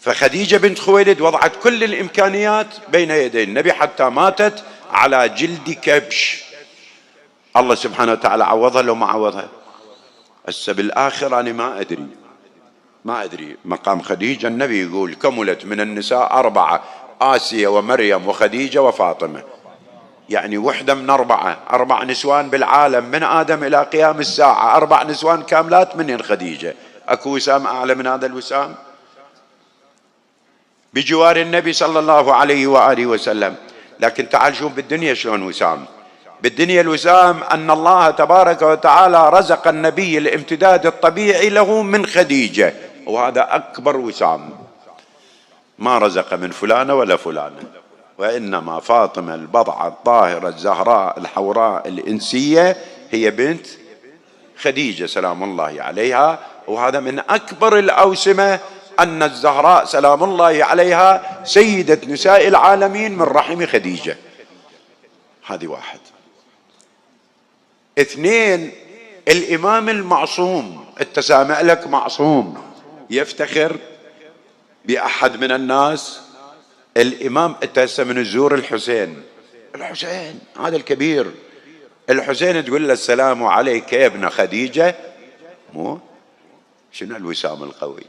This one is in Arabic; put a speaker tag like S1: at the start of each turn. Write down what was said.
S1: فخديجة بنت خويلد وضعت كل الإمكانيات بين يدي النبي حتى ماتت على جلد كبش. الله سبحانه وتعالى عوضها لو ما عوضها. هسه بالآخر أنا ما أدري مقام خديجة. النبي يقول كملت من النساء 4: آسيا ومريم وخديجة وفاطمة، يعني وحدة من 4 نسوان بالعالم من آدم إلى قيام الساعة، 4 نسوان كاملات منين خديجة؟ أكو وسام أعلى من هذا الوسام بجوار النبي صلى الله عليه وآله وسلم. لكن تعال شوف بالدنيا شلون وسام. بالدنيا الوسام أن الله تبارك وتعالى رزق النبي الامتداد الطبيعي له من خديجة، وهذا أكبر وسام. ما رزق من فلانة ولا فلانة، وإنما فاطمة البضعة الطاهرة الزهراء الحوراء الإنسية هي بنت خديجة سلام الله عليها. وهذا من أكبر الأوسمة أن الزهراء سلام الله عليها سيدة نساء العالمين من رحم خديجة. هذه 1. 2: الإمام المعصوم. أنت سامع لك معصوم يفتخر بأحد من الناس؟ الإمام. أنت هسه من الزور الحسين هذا الكبير، الحسين تقول له السلام عليك يا ابن خديجة، مو شنو الوسام القوي.